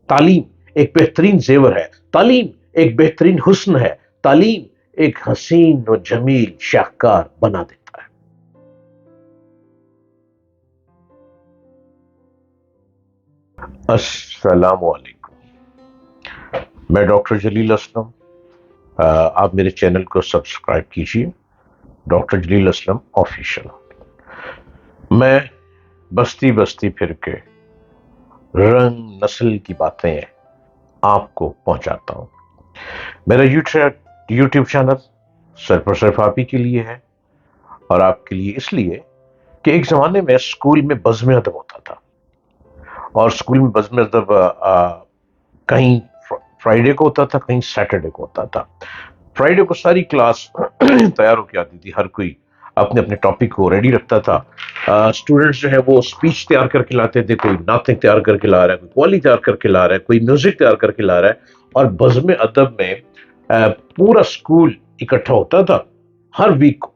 تعلیم ایک بہترین زیور ہے، تعلیم ایک بہترین حسن ہے، تعلیم ایک حسین و جمیل شاہکار بنا دیتا ہے۔ السلام علیکم، میں ڈاکٹر جلیل اسلم۔ آپ میرے چینل کو سبسکرائب کیجیے، ڈاکٹر جلیل اسلم آفیشل۔ میں بستی بستی پھر کے رنگ نسل کی باتیں آپ کو پہنچاتا ہوں۔ میرا یوٹیوب چینل صرف اور صرف آپ ہی کے لیے ہے، اور آپ کے لیے اس لیے کہ ایک زمانے میں اسکول میں بزم ادب ہوتا تھا، اور اسکول میں بزم ادب کہیں فرائیڈے کو ہوتا تھا، کہیں سیٹرڈے کو ہوتا تھا۔ فرائیڈے کو ساری کلاس تیار ہو کے آتی تھی، ہر کوئی اپنے اپنے ٹاپک کو ریڈی رکھتا تھا۔ اسٹوڈنٹس جو ہے وہ اسپیچ تیار کر کے لاتے تھے، کوئی نعتیں تیار کر کے لا رہا ہے، کوئی قوالی تیار کر کے لا رہا ہے، کوئی میوزک تیار کر کے لا رہا ہے، اور بزم ادب میں پورا اسکول اکٹھا ہوتا تھا ہر ویک کو،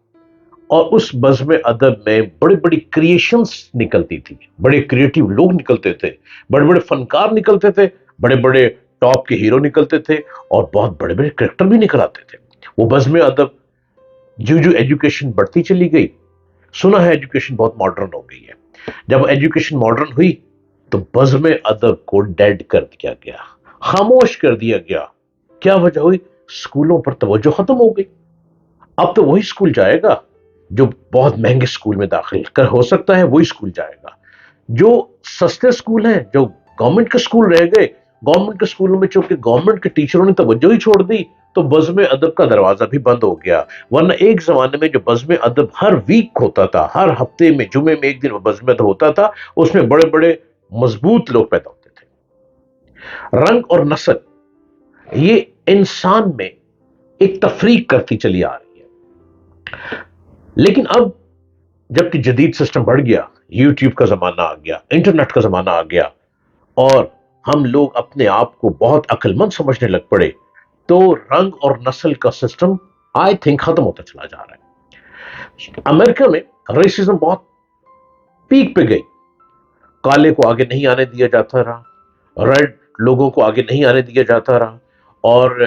اور اس بزم ادب میں بڑی بڑی کریشنز نکلتی تھی، بڑے کریٹیو لوگ نکلتے تھے، بڑے بڑے فنکار نکلتے تھے، بڑے بڑے ٹاپ کے ہیرو نکلتے تھے، اور بہت بڑے بڑے کریکٹر بھی نکل آتے تھے۔ وہ بزم ادب جو ایجوکیشن بڑھتی چلی گئی، سنا ہے ایجوکیشن بہت ماڈرن ہو گئی ہے، جب ایجوکیشن ماڈرن ہوئی تو بزم ادب کو ڈیڈ کر دیا گیا، خاموش کر دیا گیا۔ کیا وجہ ہوئی؟ اسکولوں پر توجہ ختم ہو گئی۔ اب تو وہی اسکول جائے گا جو بہت مہنگے اسکول میں داخل کر ہو سکتا ہے، وہی اسکول جائے گا۔ جو سستے اسکول ہیں، جو گورنمنٹ کے اسکول رہ گئے، گورنمنٹ کے اسکولوں میں چونکہ گورنمنٹ کے ٹیچروں نے توجہ ہی چھوڑ دی، تو بزم ادب کا دروازہ بھی بند ہو گیا۔ ورنہ ایک زمانے میں جو بزم ادب ہر ویک ہوتا تھا، ہر ہفتے میں جمعے میں ایک دن بزم ادب ہوتا تھا، اس میں بڑے بڑے مضبوط لوگ پیدا ہوتے تھے۔ رنگ اور نسل یہ انسان میں ایک تفریق کرتی چلی آ رہی ہے، لیکن اب جبکہ جدید سسٹم بڑھ گیا، یوٹیوب کا زمانہ آ گیا، انٹرنیٹ کا زمانہ آ گیا، اور ہم لوگ اپنے آپ کو بہت عقل مند سمجھنے لگ پڑے، تو رنگ اور نسل کا سسٹم آئی تھنک ختم ہوتا چلا جا رہا ہے۔ امریکہ میں ریسزم بہت پیک پہ گئی، کالے کو آگے نہیں آنے دیا جاتا رہا، ریڈ لوگوں کو آگے نہیں آنے دیا جاتا رہا، اور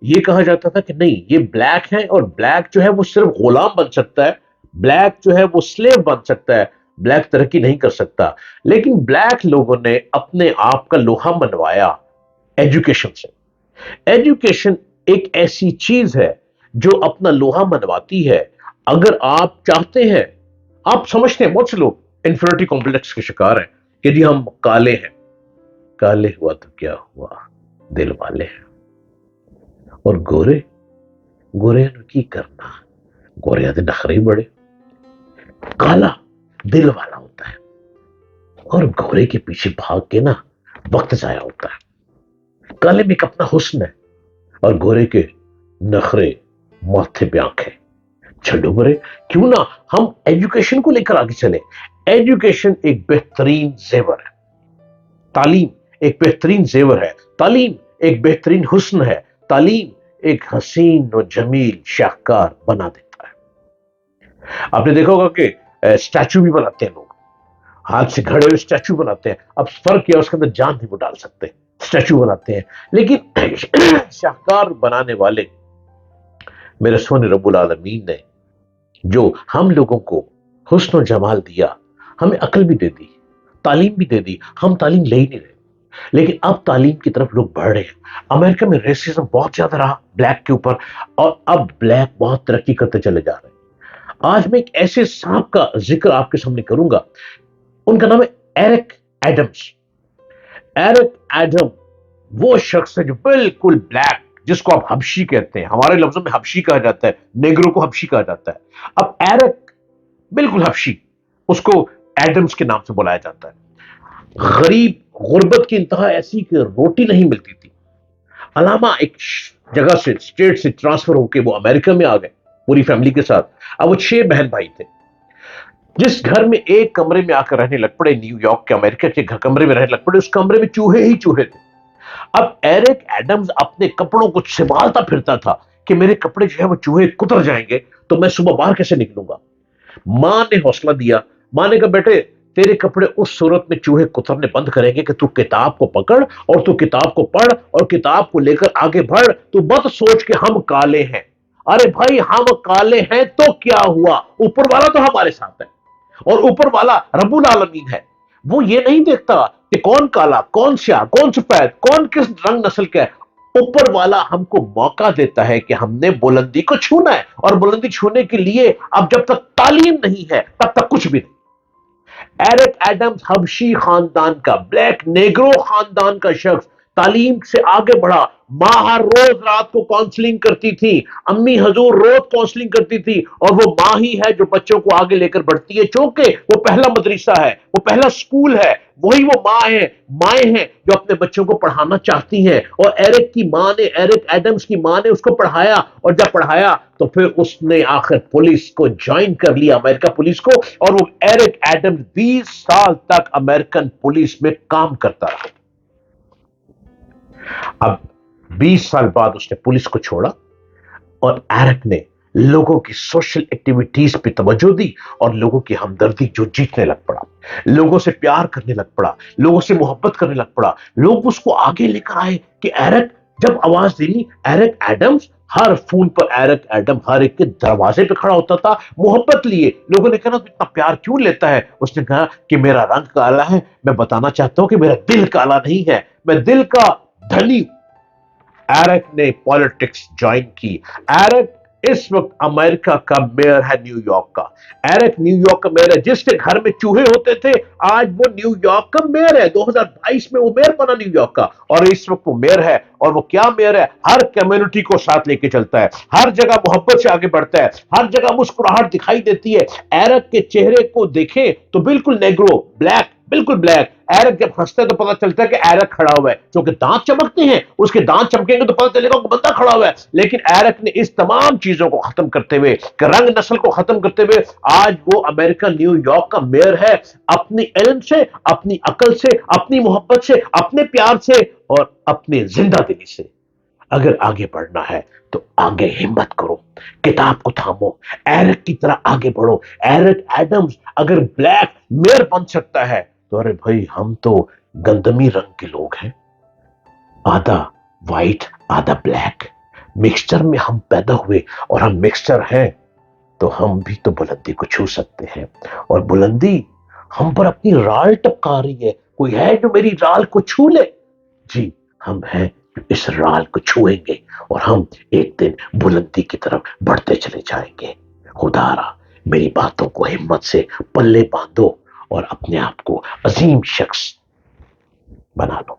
یہ کہا جاتا تھا کہ نہیں، یہ بلیک ہے، اور بلیک جو ہے وہ صرف غلام بن سکتا ہے، بلیک جو ہے وہ سلیو بن سکتا ہے، بلیک ترقی نہیں کر سکتا۔ لیکن بلیک لوگوں نے اپنے آپ کا لوہا منوایا ایجوکیشن سے۔ ایجوکیشن ایک ایسی چیز ہے جو اپنا لوہا منواتی ہے۔ اگر آپ چاہتے ہیں، آپ سمجھتے ہیں، بہت سے لوگ انفیریٹی کمپلیکس کے شکار ہیں کہ جی ہم کالے ہیں، کالے ہوا تو کیا ہوا، دل والے ہیں، اور گورے گورے کی کرنا، گورے دے نخرے بڑے، کالا دل والا ہوتا ہے، اور گورے کے پیچھے بھاگ کے نا وقت ضائع ہوتا ہے۔ کالے میں ایک اپنا حسن ہے، اور گورے کے نخرے، ماتھے پہ آنکھیں۔ چھڈو برے، کیوں نہ ہم ایجوکیشن کو لے کر آگے چلیں۔ ایجوکیشن ایک بہترین زیور ہے، تعلیم ایک بہترین زیور ہے، تعلیم ایک بہترین حسن ہے، تعلیم ایک حسین و جمیل شاہکار بنا دیتا ہے۔ آپ نے دیکھا ہوگا کہ اسٹیچو بھی بناتے ہیں لوگ، ہاتھ سے گھڑے ہوئے اسٹیچو بناتے ہیں۔ اب فرق کیا، اس کے اندر جان نہیں وہ ڈال سکتے، اسٹیچو بناتے ہیں، لیکن شاہکار بنانے والے میرے سونے رب العالمین نے جو ہم لوگوں کو حسن و جمال دیا، ہمیں عقل بھی دے دی، تعلیم بھی دے دی، ہم تعلیم لے ہی نہیں رہے۔ لیکن اب تعلیم کی طرف لوگ بڑھ رہے ہیں۔ امریکہ میں ریسزم بہت زیادہ رہا بلیک کے اوپر، اور اب بلیک بہت ترقی کرتے چلے جا رہے ہیں۔ آج میں ایک ایسے صاحب کا ذکر آپ کے سامنے کروں گا، ان کا نام ہے ایرک ایڈمز۔ ایرک ایڈم وہ شخص ہے جو بالکل بلیک، جس کو آپ حبشی کہتے ہیں، ہمارے لفظوں میں حبشی کہا جاتا ہے، نیگرو کو حبشی کہا جاتا ہے۔ اب ایرک بالکل حبشی، اس کو ایڈمز کے نام سے بلایا جاتا ہے۔ غریب، غربت کی انتہا ایسی کہ روٹی نہیں ملتی تھی۔ علامہ ایک جگہ سے، اسٹیٹ سے ٹرانسفر ہو کے وہ امریکہ میں آ گئے پوری فیملی کے ساتھ۔ اب وہ 6 بہن بھائی تھے۔ جس گھر میں ایک کمرے میں آ کر رہنے لگ پڑے، نیو یارک کے امریکہ کے کمرے میں رہنے لگ پڑے، اس کمرے میں چوہے ہی چوہے تھے۔ اب ایرک ایڈمز اپنے کپڑوں کو سنبھالتا پھرتا تھا کہ میرے کپڑے جو ہے وہ چوہے کتر جائیں گے تو میں صبح باہر کیسے نکلوں گا۔ ماں نے حوصلہ دیا، ماں نے کہا بیٹے تیرے کپڑے اس صورت میں چوہے کترنے بند کریں گے کہ تو کتاب کو پکڑ اور تو کتاب کو پڑھ اور کتاب کو لے کر آگے بڑھ. تو مت سوچ کہ ہم کالے ہیں. ارے بھائی ہم کالے ہیں تو کیا ہوا, اوپر والا تو ہمارے ساتھ ہے, اور اوپر والا رب العالمین ہے. وہ یہ نہیں دیکھتا کہ کون کالا, کون سیاہ, کون سفید, کون کس رنگ نسل کا ہے. اوپر والا ہم کو موقع دیتا ہے کہ ہم نے بلندی کو چھونا ہے, اور بلندی چھونے کے لیے اب جب تک تعلیم نہیں ہے تب تک کچھ بھی نہیں. ایرک ایڈمز حبشی خاندان کا, بلیک نیگرو خاندان کا شخص, تعلیم سے آگے بڑھا. ماں ہر روز رات کو کاؤنسلنگ کرتی تھی, امی حضور روز کاؤنسلنگ کرتی تھی, اور وہ ماں ہی ہے جو بچوں کو آگے لے کر بڑھتی ہے, چونکہ وہ پہلا مدرسہ ہے, وہ پہلا سکول ہے. وہی وہ مائیں ہیں جو اپنے بچوں کو پڑھانا چاہتی ہیں. اور ایرک کی ماں نے, ایرک ایڈمز کی ماں نے اس کو پڑھایا, اور جب پڑھایا تو پھر اس نے آخر پولیس کو جوائن کر لیا, امریکہ پولیس کو, اور وہ ایرک ایڈمز 20 سال تک امریکن پولیس میں کام کرتا رہا. اب 20 سال بعد اس نے پولیس کو چھوڑا, اور ایرک نے لوگوں کی سوشل ایکٹیویٹیز پہ توجہ دی, اور لوگوں کی ہمدردی جو جیتنے لگ پڑا, لوگوں سے پیار کرنے لگ پڑا, لوگوں سے محبت کرنے لگ پڑا. لوگ اس کو آگے لے کر آئے کہ ایرک, جب آواز دینی ایرک ایڈمز, ہر فون پر ایرک ایڈم ہر ایک کے دروازے پہ کھڑا ہوتا تھا محبت لیے. لوگوں نے کہا تو اتنا پیار کیوں لیتا ہے؟ اس نے کہا کہ میرا رنگ کالا ہے, میں بتانا چاہتا ہوں کہ میرا دل کالا نہیں ہے, میں دل کا دھنی. ایرک نے پالیٹکس جوائن کی. ایرک اس وقت امریکہ کا میئر ہے, نیو یارک کا. ایرک نیو یارک کا میئر ہے. جس کے گھر میں چوہے ہوتے تھے آج وہ نیو یارک کا میئر ہے. 2022 میں وہ میئر بنا نیو یارک کا, اور اس وقت وہ میئر ہے. اور وہ کیا میئر ہے؟ ہر کمیونٹی کو ساتھ لے کے چلتا ہے, ہر جگہ محبت سے آگے بڑھتا ہے, ہر جگہ مسکراہٹ دکھائی دیتی ہے. ایرک کے چہرے کو دیکھیں تو بالکل نیگرو, بلیک, بالکل بلیک. ایرک جب ہنستا ہے تو پتا چلتا ہے کہ ایرک کھڑا ہوا ہے, کیونکہ دانت چمکتے ہیں, اس کے دانت چمکیں گے تو پتا چلے گا کہ بندہ کھڑا ہوا ہے. لیکن ایرک نے اس تمام چیزوں کو ختم کرتے ہوئے, کہ رنگ نسل کو ختم کرتے ہوئے, آج وہ امریکہ نیو یارک کا میئر ہے. اپنی علم سے, اپنی عقل سے, اپنی محبت سے, اپنے پیار سے, اور اپنے زندہ دلی سے. اگر آگے بڑھنا ہے تو آگے ہمت کرو, کتاب کو تھامو, ایرک کی طرح آگے بڑھو. ایرک ایڈمز اگر بلیک میئر بن سکتا ہے تو ارے بھائی ہم تو گندمی رنگ کے لوگ ہیں, آدھا وائٹ آدھا بلیک, مکسچر میں ہم پیدا ہوئے, اور ہم مکسچر ہیں تو ہم بھی تو بلندی کو چھو سکتے ہیں. اور بلندی ہم پر اپنی رال ٹپکا رہی ہے. کوئی ہے جو میری رال کو چھو لے؟ جی ہم ہیں جو اس رال کو چھوئیں گے, اور ہم ایک دن بلندی کی طرف بڑھتے چلے جائیں گے. خدا را میری باتوں کو ہمت سے پلے باندھو, اور اپنے آپ کو عظیم شخص بنا لو.